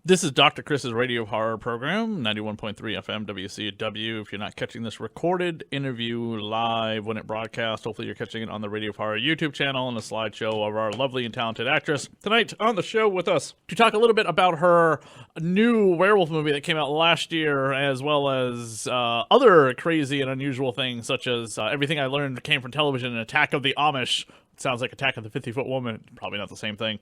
This is Dr. Chris's Radio Horror Program, 91.3 FM WCW. If you're not catching this recorded interview live when it broadcasts, hopefully you're catching it on the Radio Horror YouTube channel and a slideshow of our lovely and talented actress. Tonight on the show with us to talk a little bit about her new werewolf movie that came out last year, as well as other crazy and unusual things, such as Everything I Learned Came from Television and Attack of the Amish. Sounds like Attack of the 50-Foot Woman. Probably not the same thing.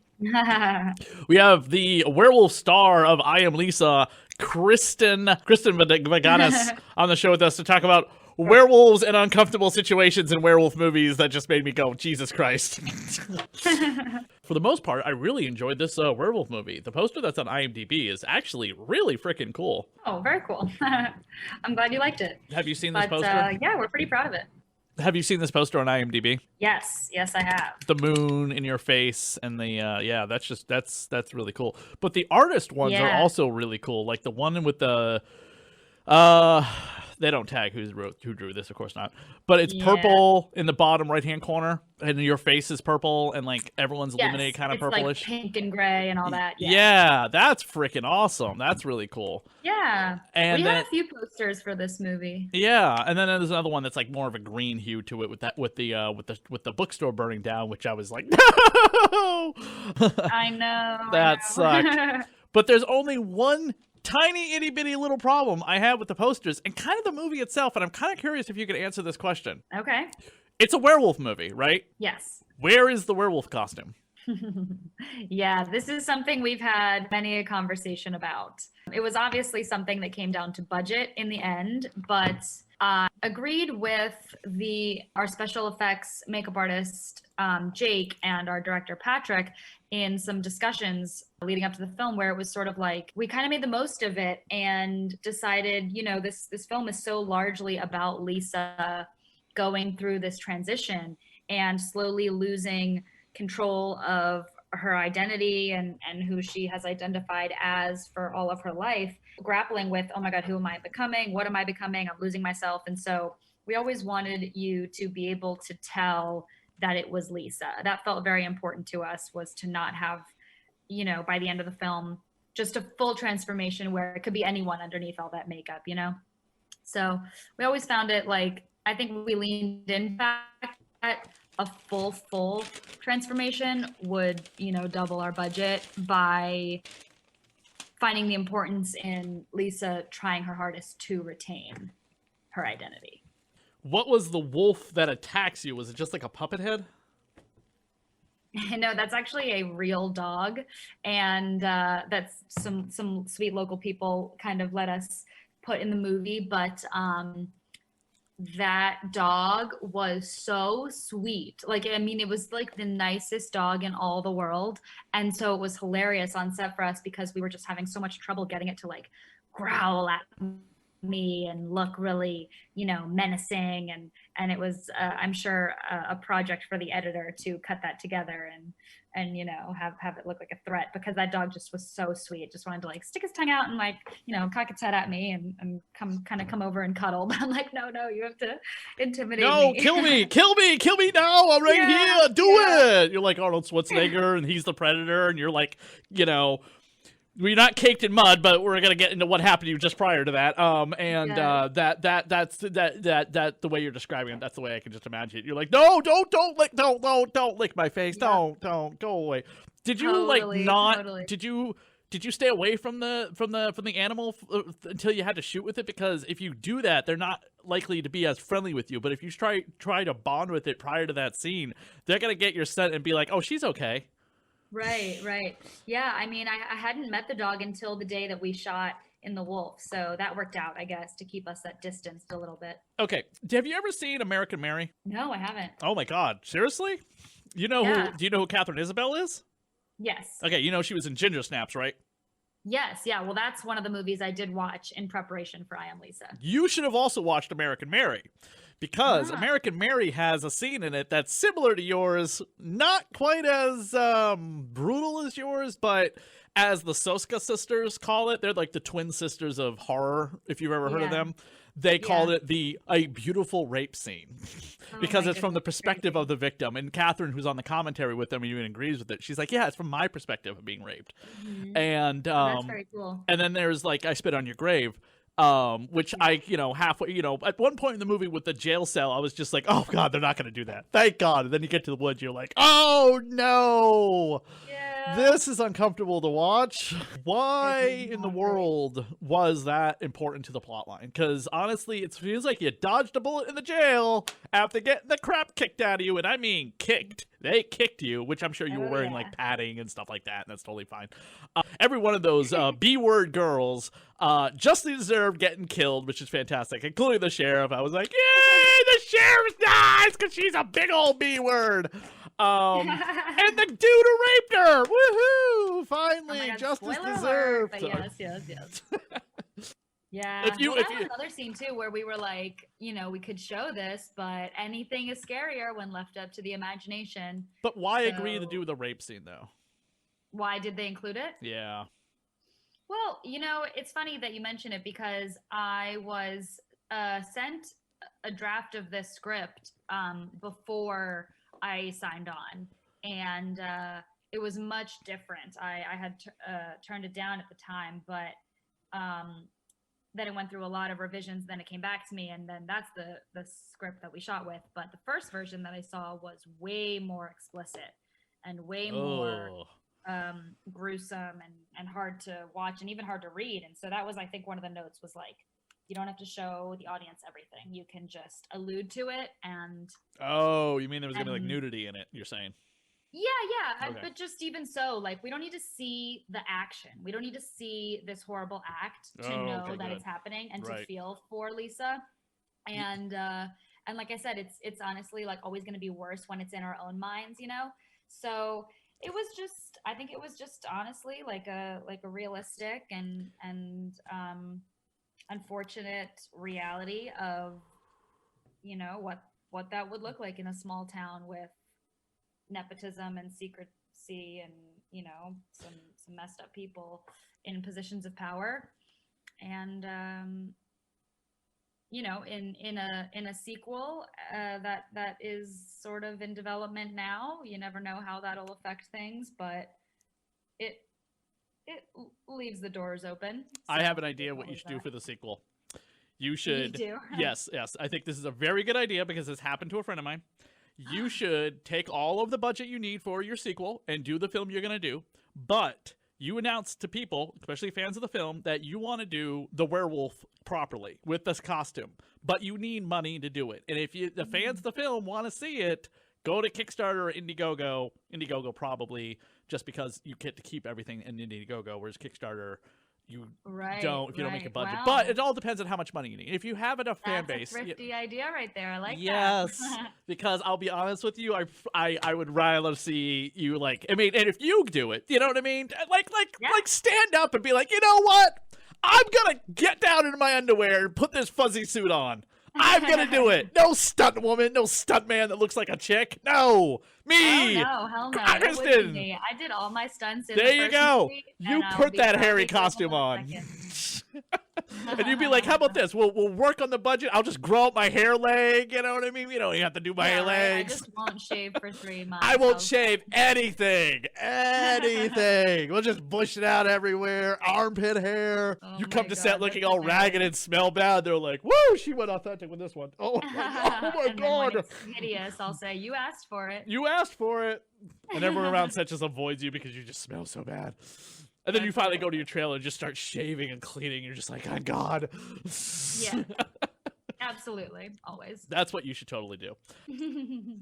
We have the werewolf star of I Am Lisa, Kristen Vaganos, on the show with us to talk about werewolves and uncomfortable situations in werewolf movies that just made me go, Jesus Christ. For the most part, I really enjoyed this werewolf movie. The poster that's on IMDb is actually really freaking cool. Oh, very cool. I'm glad you liked it. Have you seen this poster? Yeah, we're pretty proud of it. Have you seen this poster on IMDb? Yes, I have. The moon in your face and the yeah, that's really cool. But the artist ones are also really cool. Like the one with the they don't tag who drew this, of course not. But it's purple in the bottom right-hand corner, and your face is purple, and like everyone's illuminated kind of purplish. Like pink and gray and all that. Yeah, that's freaking awesome. That's really cool. Yeah, and we had a few posters for this movie. Yeah, and then there's another one that's like more of a green hue to it with the bookstore burning down, which I was like, no. I know. That sucked. But there's only one tiny itty bitty little problem I have with the posters and kind of the movie itself, and I'm kind of curious if you could answer this question. Okay. It's a werewolf movie, right? Yes. Where is the werewolf costume? Yeah, this is something we've had many a conversation about. It was obviously something that came down to budget in the end, but agreed with our special effects makeup artist, Jake, and our director, Patrick, in some discussions leading up to the film, where it was sort of like, we kind of made the most of it and decided, this film is so largely about Lisa going through this transition and slowly losing control of her identity and who she has identified as for all of her life, grappling with, oh my God, who am I becoming? What am I becoming? I'm losing myself. And so we always wanted you to be able to tell that it was Lisa. That felt very important to us, was to not have, by the end of the film, just a full transformation where it could be anyone underneath all that makeup, So we always found it like, I think we leaned in back at a full transformation would, double our budget by finding the importance in Lisa trying her hardest to retain her identity. What was the wolf that attacks you? Was it just like a puppet head? No, that's actually a real dog, and that's some sweet local people kind of let us put in the movie, but that dog was so sweet. Like, I mean, it was like the nicest dog in all the world. And so it was hilarious on set for us because we were just having so much trouble getting it to like growl at me and look really, menacing. And it was, I'm sure, a project for the editor to cut that together and have it look like a threat, because that dog just was so sweet. Just wanted to like stick his tongue out and like, cock its head at me and come over and cuddle. But I'm like, no, you have to intimidate me. No, kill me now. I'm right here. Do it. You're like Arnold Schwarzenegger and he's the predator, and you're like, we're not caked in mud, but we're gonna get into what happened to you just prior to that. That's the way you're describing it. That's the way I can just imagine it. You're like, no, don't lick my face. Don't go away. Did you Totally. Did you stay away from the animal until you had to shoot with it? Because if you do that, they're not likely to be as friendly with you. But if you try to bond with it prior to that scene, they're gonna get your scent and be like, oh, she's okay. Right. Yeah, I mean, I hadn't met the dog until the day that we shot in the wolf, so that worked out, I guess, to keep us that distanced a little bit. Okay, have you ever seen American Mary? No, I haven't. Oh my God, seriously? Do you know who Catherine Isabel is? Yes. Okay, she was in Ginger Snaps, right? Yes, yeah. Well, that's one of the movies I did watch in preparation for I Am Lisa. You should have also watched American Mary, because American Mary has a scene in it that's similar to yours, not quite as brutal as yours, but as the Soska sisters call it, they're like the twin sisters of horror, if you've ever heard of them. They called it a beautiful rape scene because it's from the perspective of the victim. And Catherine, who's on the commentary with them, even agrees with it. She's like, yeah, it's from my perspective of being raped. And that's very cool. And then there's like I Spit on Your Grave, which I, halfway, at one point in the movie with the jail cell, I was just like, oh God, they're not going to do that. Thank God. And then you get to the woods, you're like, oh no. This is uncomfortable to watch. Why in the world was that important to the plot line? Because honestly, it feels like you dodged a bullet in the jail after getting the crap kicked out of you. And I mean kicked. They kicked you, which I'm sure you were wearing like padding and stuff like that. And that's totally fine. Every one of those B-word girls justly deserved getting killed, which is fantastic, including the sheriff. I was like, yay, the sheriff's nice because she's a big old B-word. And the dude who raped her, woohoo! Finally, justice deserved. Yes. Yeah. That was another scene too, where we were like, we could show this, but anything is scarier when left up to the imagination. But why agree to do the rape scene though? Why did they include it? Yeah. Well, it's funny that you mention it because I was sent a draft of this script before I signed on, and it was much different. I had turned it down at the time, but then it went through a lot of revisions. Then it came back to me, and then that's the script that we shot with. But the first version that I saw was way more explicit and way more gruesome and hard to watch and even hard to read. And so that was, I think, one of the notes was like, you don't have to show the audience everything. You can just allude to it and... Oh, you mean there was going to be like nudity in it, you're saying? Yeah. Okay. But just even so, like, we don't need to see the action. We don't need to see this horrible act to know that it's happening and to feel for Lisa. And like I said, it's honestly like always going to be worse when it's in our own minds, So it was just, I think it was just honestly like a realistic and unfortunate reality of what that would look like in a small town with nepotism and secrecy and some messed up people in positions of power, and in a sequel that is sort of in development now. You never know how that'll affect things, but it leaves the doors open. So I have an idea what you should do for the sequel. You should. You do? Yes. I think this is a very good idea because this happened to a friend of mine. You should take all of the budget you need for your sequel and do the film you're going to do, but you announce to people, especially fans of the film, that you want to do the werewolf properly with this costume, but you need money to do it. And if the fans of the film want to see it, go to Kickstarter or Indiegogo. Indiegogo probably, just because you get to keep everything in Indiegogo, whereas Kickstarter, you don't if you don't make a budget. Wow. But it all depends on how much money you need. If you have enough fan base, that's a thrifty idea right there. I like that. Yes, because I'll be honest with you, I would rather see you and if you do it, you know what I mean? Like stand up and be like, you know what? I'm gonna get down into my underwear and put this fuzzy suit on. I'm gonna do it. No stunt woman, no stunt man that looks like a chick. No, me. Oh, no, hell no. Kristen. Me. I did all my stunts in there the you go. Movie, you put that hairy costume on. And you'd be like, how about this? We'll work on the budget. I'll just grow out my hair leg. You know what I mean? You don't have to do my hair legs. I just won't shave for 3 months. I won't shave anything. We'll just bush it out everywhere. Armpit hair. Oh you come to set looking all ragged and smell bad. They're like, woo, she went authentic with this one. Oh my God. When it's hideous, I'll say, you asked for it. You asked for it. And everyone around set just avoids you because you just smell so bad. And then you finally go to your trailer and just start shaving and cleaning. You're just like, oh, God. Yeah. Absolutely. Always. That's what you should totally do.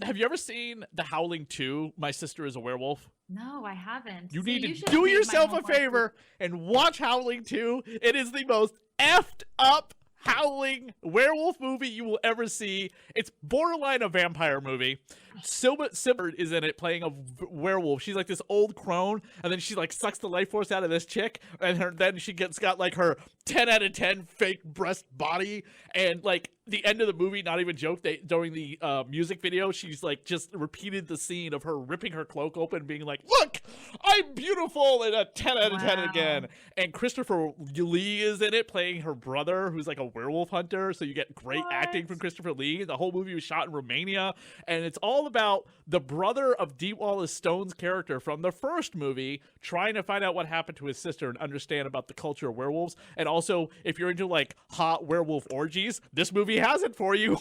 Have you ever seen The Howling 2, My Sister is a Werewolf? No, I haven't. You need to do yourself a favor and watch Howling 2. It is the most effed up howling werewolf movie you will ever see. It's borderline a vampire movie. Silver is in it playing a werewolf. She's like this old crone, and then she like sucks the life force out of this chick, and then she got like her 10 out of 10 fake breast body, and like the end of the movie, not even joke, during the music video, she's like just repeated the scene of her ripping her cloak open, being like, "Look, I'm beautiful," and a 10 out of 10 again. And Christopher Lee is in it playing her brother, who's like a werewolf hunter. So you get great acting from Christopher Lee. The whole movie was shot in Romania, and it's all about the brother of Dee Wallace Stone's character from the first movie trying to find out what happened to his sister and understand about the culture of werewolves. And also, if you're into like hot werewolf orgies, this movie has it for you.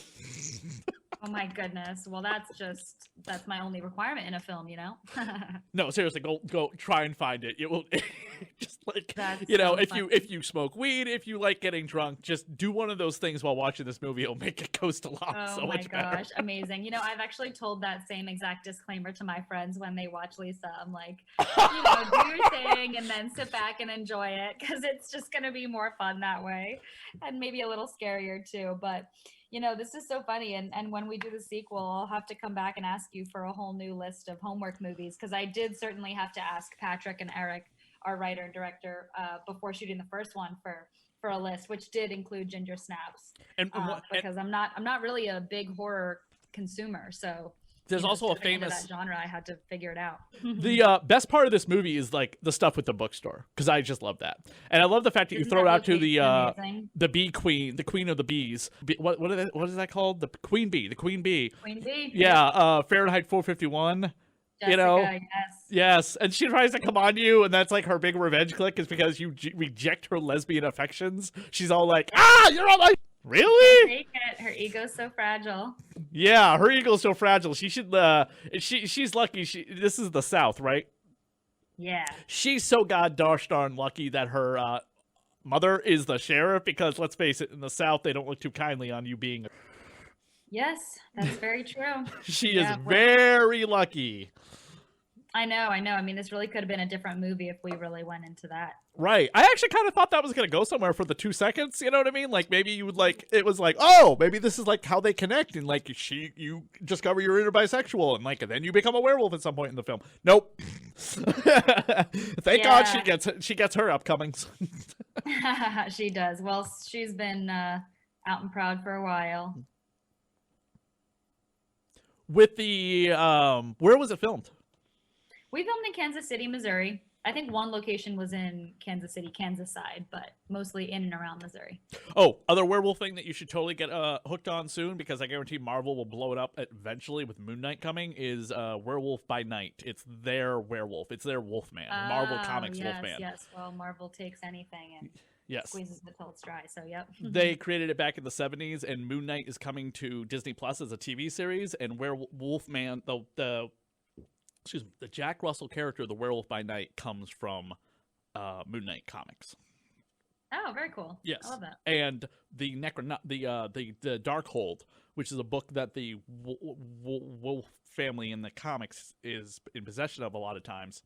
Oh my goodness. Well, that's my only requirement in a film, you know? No, seriously, go try and find it. It will just like, That's if you smoke weed, if you like getting drunk, just do one of those things while watching this movie. It'll make it coast along so much better. Oh my gosh, amazing. You know, I've actually told that same exact disclaimer to my friends when they watch Lisa. I'm like, do your thing and then sit back and enjoy it, because it's just going to be more fun that way, and maybe a little scarier too. But this is so funny. And when we do the sequel, I'll have to come back and ask you for a whole new list of homework movies, because I did certainly have to ask Patrick and Eric, our writer and director, before shooting the first one for a list, which did include Ginger Snaps. Because I'm not really a big horror consumer. So there's also a famous that genre. I had to figure it out. The best part of this movie is like the stuff with the bookstore, because I just love that, and I love the fact that you throw it out to the bee queen, the queen of the bees. What is that called? The queen bee. Queen bee. Yeah, Fahrenheit 451. Jessica, yes, and she tries to come on you, and that's like her big revenge click, is because you reject her lesbian affections. She's all like, you're all like, really? Take it. Her ego's so fragile. Yeah, her ego's so fragile. She should. She's lucky. This is the South, right? Yeah. She's so gosh darn lucky that her mother is the sheriff, because let's face it, in the South they don't look too kindly on you being. Yes, that's very true. She is very lucky. I know. I mean, this really could have been a different movie if we really went into that. Right. I actually kind of thought that was going to go somewhere for the 2 seconds. You know what I mean? Like, maybe you would it was like, oh, maybe this is like how they connect, and like you discover you're interbisexual, and like, and then you become a werewolf at some point in the film. Nope. Thank God she gets her upcomings. She does. Well, she's been out and proud for a while. With the where was it filmed? We filmed in Kansas City, Missouri. I think one location was in Kansas City, Kansas side, but mostly in and around Missouri. Oh, other werewolf thing that you should totally get hooked on soon, because I guarantee Marvel will blow it up eventually with Moon Knight coming, is Werewolf by Night. It's their werewolf. It's their Wolfman. Marvel Comics Wolfman. Yes. Well, Marvel takes anything and squeezes it till it's dry. So, yep. They created it back in the 70s, and Moon Knight is coming to Disney Plus as a TV series, and Wolfman, the Jack Russell character, the Werewolf by Night, comes from Moon Knight comics. Oh, very cool. Yes, I love that. And the the Darkhold, which is a book that the Wolf family in the comics is in possession of a lot of times,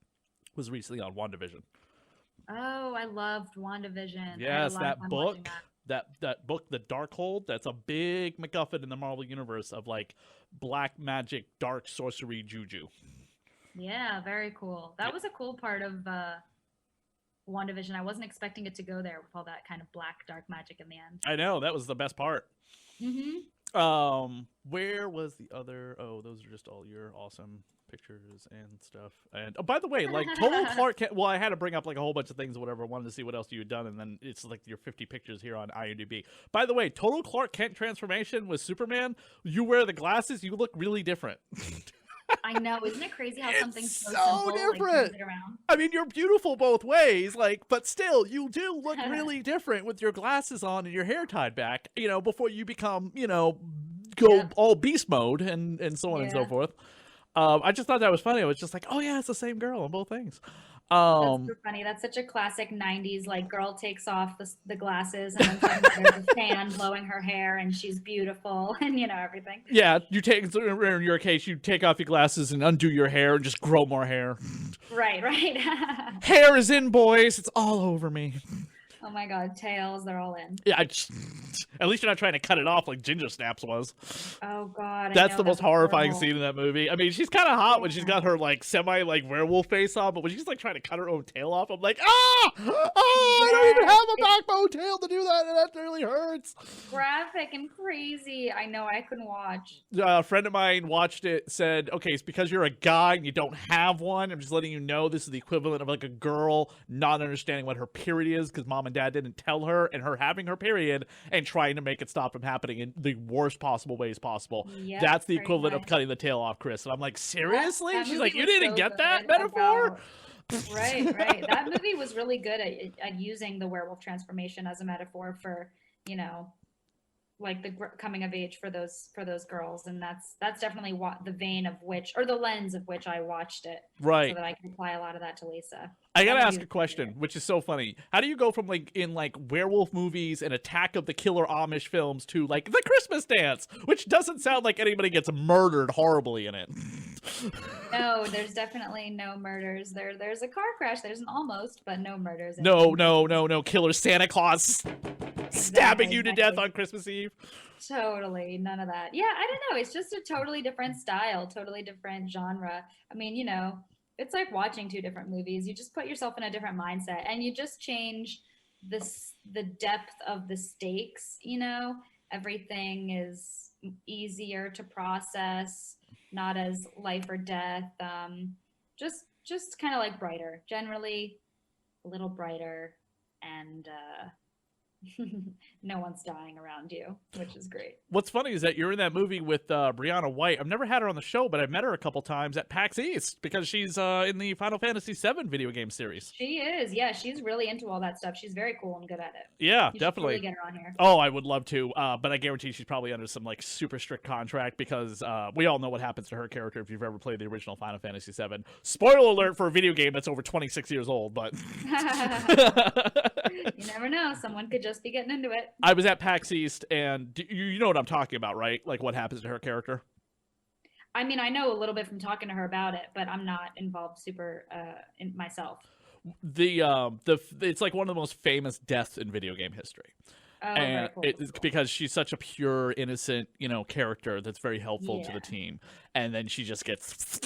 was recently on WandaVision. Oh, I loved WandaVision. Yes, that book. That book, The Darkhold, that's a big MacGuffin in the Marvel universe of like black magic, dark sorcery, juju. Yeah, very cool. That was a cool part of WandaVision. I wasn't expecting it to go there with all that kind of black, dark magic in the end. I know, that was the best part. Mm-hmm. Where was the other? Oh, those are just all your awesome pictures and stuff. And by the way, like Total Clark Kent, well, I had to bring up like a whole bunch of things or whatever. I wanted to see what else you had done, and then it's like your 50 pictures here on IMDb. By the way, Total Clark Kent transformation with Superman. You wear the glasses, you look really different. I know, isn't it crazy how something's so simple, different? Like, I mean, you're beautiful both ways, like, but still, you do look really different with your glasses on and your hair tied back. Before you become, go all beast mode and so on and so forth. I just thought that was funny. I was just like, oh yeah, it's the same girl on both things. That's so funny. That's such a classic 90s, like, girl takes off the glasses and then suddenly there's a fan blowing her hair and she's beautiful and, everything. Yeah, in your case, you take off your glasses and undo your hair and just grow more hair. Right. Hair is in, boys. It's all over me. Oh my God, tails, they're all in. Yeah, at least you're not trying to cut it off like Ginger Snaps was. Oh God, I That's know, the most that's horrifying horrible. scene in that movie. I mean, she's kind of hot when she's got her like semi like werewolf face on, but when she's like trying to cut her own tail off, I'm like, I don't even Yes, have a backbone tail to do that, and that really hurts. graphic and crazy. I know, I couldn't watch. A friend of mine watched it, said, okay, it's because you're a guy and you don't have one. I'm just letting you know this is the equivalent of like a girl not understanding what her period is because mom and dad didn't tell her, and her having her period and trying to make it stop from happening in the worst possible ways possible. Yep, That's the pretty equivalent of much. cutting the tail off, Chris. And I'm like, seriously? That She's movie like, you was didn't so get that good metaphor? about- Right. That movie was really good at using the werewolf transformation as a metaphor for, you know, like the coming of age for those girls, and that's definitely what the vein of which, or the lens of which I watched it, Right. so that I can apply a lot of that to Lisa. I gotta That ask movie a was question, good. which is so funny. How do you go from like in like werewolf movies and Attack of the Killer Amish films to like The Christmas Dance, which doesn't sound like anybody gets murdered horribly in it? No, there's definitely no murders. There's a car crash. There's an almost, but no murders. No. Killer Santa Claus stabbing you to death Exactly. on Christmas Eve. Totally, none of that. Yeah, I don't know. It's just a totally different style, totally different genre. I mean, you know, it's like watching two different movies. You just put yourself in a different mindset, and you just change the depth of the stakes. You know, everything is easier to process, not as life or death. Just kind of like brighter, generally a little brighter, and no one's dying around you, which is great. What's funny is that you're in that movie with Brianna White. I've never had her on the show, but I've met her a couple times at PAX East because she's in the Final Fantasy VII video game series. She is, yeah. She's really into all that stuff. She's very cool and good at it. Yeah, You should definitely. totally get her on here. Oh, I would love to, but I guarantee she's probably under some like super strict contract because we all know what happens to her character if you've ever played the original Final Fantasy VII. Spoiler alert for a video game that's over 26 years old, but You never know. Someone could just be getting into it. I was at PAX East, and you know what I'm talking about, right? Like what happens to her character? I mean, I know a little bit from talking to her about it, but I'm not involved super in myself. It's like one of the most famous deaths in video game history. Oh, And very cool. it's because she's such a pure, innocent, character that's very helpful to Yeah. the team, and then she just gets.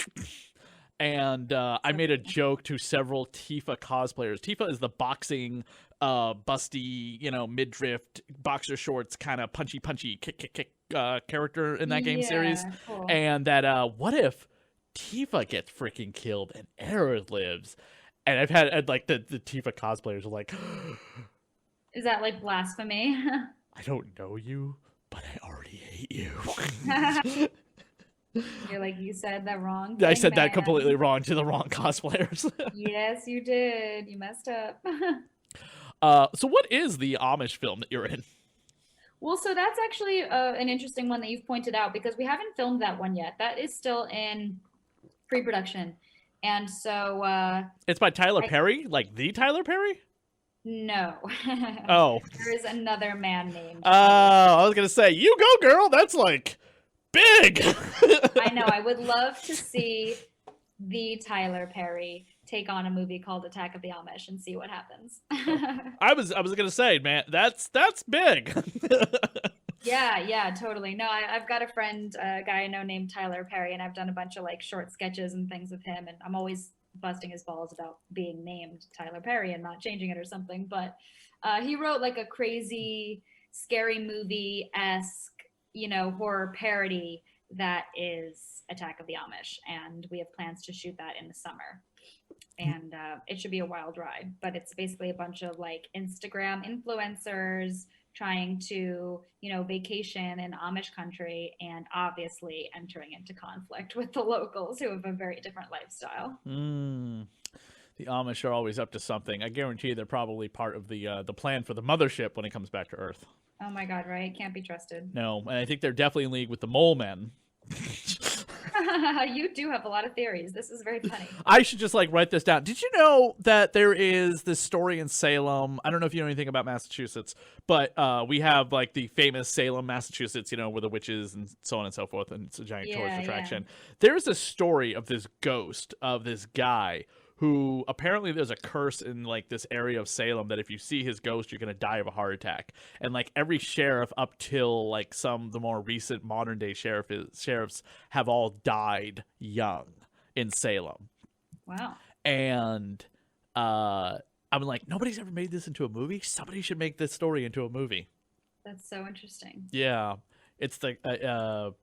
And I made a joke to several Tifa cosplayers. Tifa is the boxing, busty, midriff, boxer shorts, kind of punchy, kick character in that game series. Cool. And that, what if Tifa gets freaking killed and Aerith lives? And I've had like the Tifa cosplayers are like, Is that like blasphemy? I don't know you, but I already hate you. You're like, you said that wrong. I thing, said that man. completely wrong to the wrong cosplayers. Yes, you did. You messed up. So what is the Amish film that you're in? Well, so that's actually an interesting one that you've pointed out because we haven't filmed that one yet. That is still in pre-production. And so It's by Tyler Perry, like the Tyler Perry? no. Oh. There is another man named. I was gonna say, you go, girl. That's like big. I know. I would love to see the Tyler Perry take on a movie called Attack of the Amish and see what happens. I was gonna say, man, that's big. Yeah, totally. No, I've got a friend, a guy I know named Tyler Perry, and I've done a bunch of like short sketches and things with him, and I'm always busting his balls about being named Tyler Perry and not changing it or something. But he wrote like a crazy, scary movie-esque, horror parody that is Attack of the Amish, and we have plans to shoot that in the summer. And it should be a wild ride, but it's basically a bunch of like Instagram influencers trying to, vacation in Amish country and obviously entering into conflict with the locals who have a very different lifestyle. The Amish are always up to something. I guarantee they're probably part of the plan for the mothership when it comes back to Earth. Oh my God, right? Can't be trusted. No, and I think they're definitely in league with the Mole Men. You do have a lot of theories. This is very funny. I should just like write this down. Did you know that there is this story in Salem? I don't know if you know anything about Massachusetts, but we have like the famous Salem, Massachusetts, where the witches and so on and so forth, and it's a giant tourist attraction. There's a story of this ghost of this guy who apparently there's a curse in like this area of Salem that if you see his ghost, you're gonna die of a heart attack. And like every sheriff up till like the more recent modern day sheriffs have all died young in Salem. Wow. And I'm like, nobody's ever made this into a movie. Somebody should make this story into a movie. That's so interesting. Yeah, it's the oh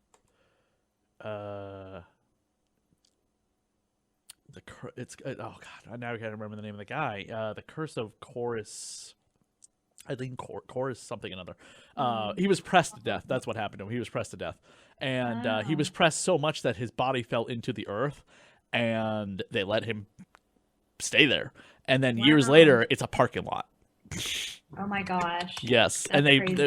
god, now I can't remember the name of the guy. The Curse of Chorus. I think Chorus something another. He was pressed to death. That's what happened to him. He was pressed to death, and he was pressed so much that his body fell into the earth, and they let him stay there. And then years later, it's a parking lot. Oh my gosh. Yes, That's and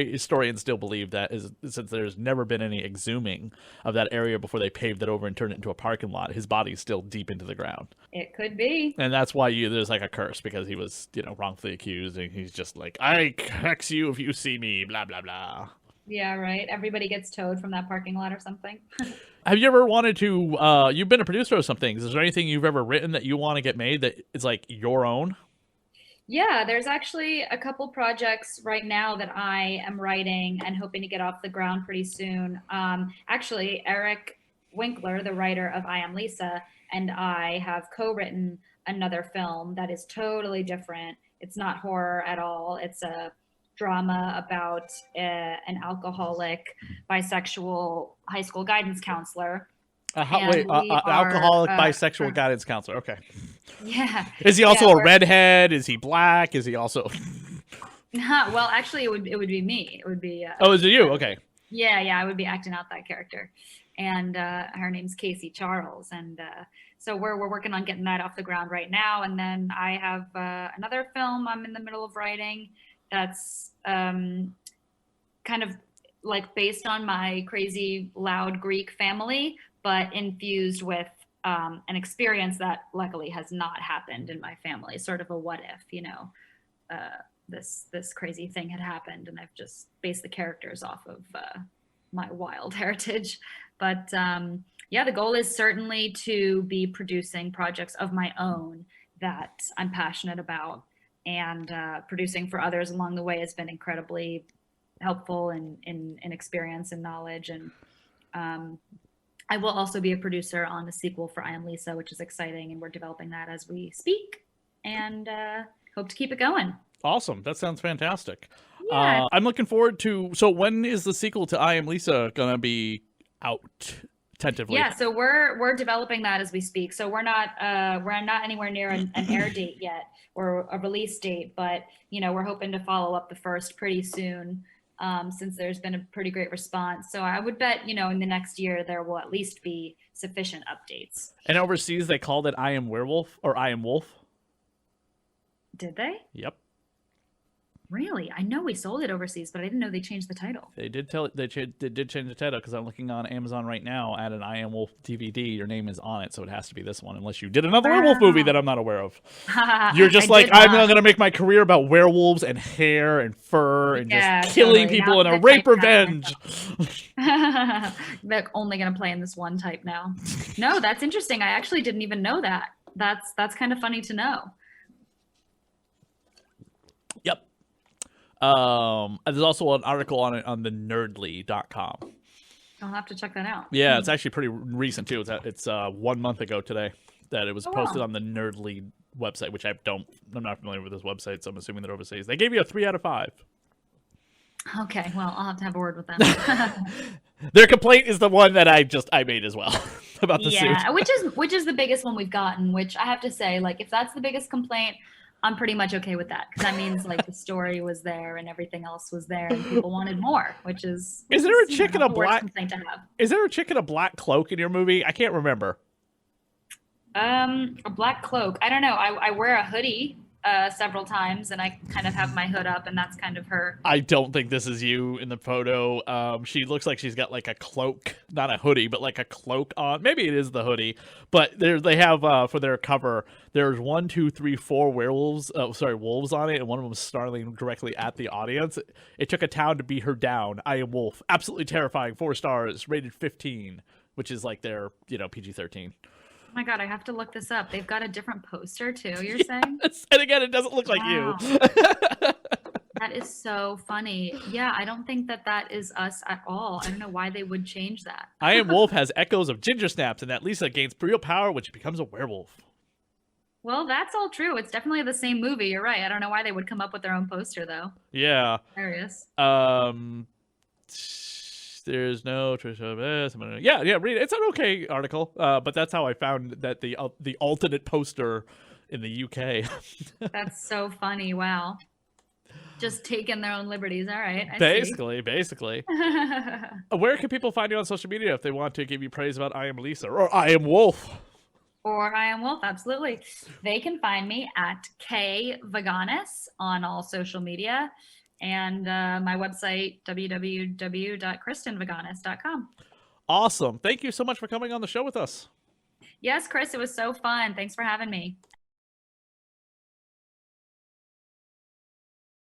historians still believe that since there's never been any exhuming of that area before they paved it over and turned it into a parking lot, his body's still deep into the ground. It could be. And that's why there's like a curse, because he was, wrongfully accused, and he's just like, I hex you if you see me, blah, blah, blah. Yeah, right. Everybody gets towed from that parking lot or something. Have you ever wanted to, you've been a producer of some things. Is there anything you've ever written that you want to get made that is like your own? Yeah, there's actually a couple projects right now that I am writing and hoping to get off the ground pretty soon. Actually, Eric Winkler, the writer of I Am Lisa, and I have co-written another film that is totally different. It's not horror at all. It's a drama about an alcoholic, bisexual high school guidance counselor. Alcoholic bisexual guidance counselor. Okay. Yeah. Is he also a redhead? Is he black? Is he also? Well, actually, it would be me. It would be. Oh, is it you? Okay. Yeah, I would be acting out that character, and her name's Casey Charles, and so we're working on getting that off the ground right now. And then I have another film I'm in the middle of writing that's kind of like based on my crazy loud Greek family, but infused with an experience that luckily has not happened in my family. Sort of a what if, this crazy thing had happened, and I've just based the characters off of my wild heritage. But the goal is certainly to be producing projects of my own that I'm passionate about, and producing for others along the way has been incredibly helpful in experience and knowledge. And I will also be a producer on the sequel for I Am Lisa, which is exciting, and we're developing that as we speak, and hope to keep it going. Awesome. That sounds fantastic. Yeah. I'm looking forward to, so when is the sequel to I Am Lisa gonna be out tentatively? Yeah, so we're developing that as we speak. So we're not anywhere near an air date yet, or a release date, but we're hoping to follow up the first pretty soon. Since there's been a pretty great response. So I would bet, in the next year, there will at least be sufficient updates. And overseas, they called it I Am Werewolf or I Am Wolf. Did they? Yep. Really? I know we sold it overseas, but I didn't know they changed the title. They did change the title, because I'm looking on Amazon right now at an I Am Wolf DVD. Your name is on it, so it has to be this one, unless you did another werewolf movie that I'm not aware of. You're just like, I'm going to make my career about werewolves and hair and fur and just killing people in a rape revenge. They're only going to play in this one type now. No, that's interesting. I actually didn't even know that. That's kind of funny to know. Yep. There's also an article on it on the nerdly.com. I'll have to check that out. Yeah, it's actually pretty recent too. It's 1 month ago today that it was posted on the Nerdly website, which I'm not familiar with this website, so I'm assuming they're overseas. They gave you a 3 out of 5. Okay, well, I'll have to have a word with them. Their complaint is the one that I made as well about the suit. Yeah, which is the biggest one we've gotten, which I have to say, like, if that's the biggest complaint, I'm pretty much okay with that, because that means like the story was there and everything else was there, and people wanted more, which is. Is there a chick in a black? To have. Is there a chick in a black cloak in your movie? I can't remember. A black cloak. I don't know. I wear a hoodie several times, and I kind of have my hood up, and that's kind of her. I don't think this is you in the photo. She looks like she's got like a cloak, not a hoodie, but like a cloak on. Maybe it is the hoodie, but they have for their cover, there's 1, 2, 3, 4 wolves on it, and one of them is snarling directly at the audience. It took a town to beat her down. I Am Wolf. Absolutely terrifying. 4 stars. Rated 15, which is like their PG-13. Oh my God, I have to look this up. They've got a different poster too, you're saying? Yes. And again, it doesn't look like you. Wow. That is so funny. Yeah, I don't think that is us at all. I don't know why they would change that. I Am Wolf has echoes of Ginger Snaps, and that Lisa gains real power when she becomes a werewolf. Well, that's all true. It's definitely the same movie. You're right. I don't know why they would come up with their own poster though. Yeah. Hilarious. There's no yeah, read it. It's an okay article, but that's how I found that the alternate poster in the UK. That's so funny. Wow. Just taking their own liberties. All right. I Basically. Where can people find you on social media if they want to give you praise about I Am Lisa or I Am Wolf? Or I Am Wolf, absolutely. They can find me at K Vaganos on all social media, and my website, www.kristenvaganos.com. Awesome. Thank you so much for coming on the show with us. Yes, Chris, it was so fun. Thanks for having me.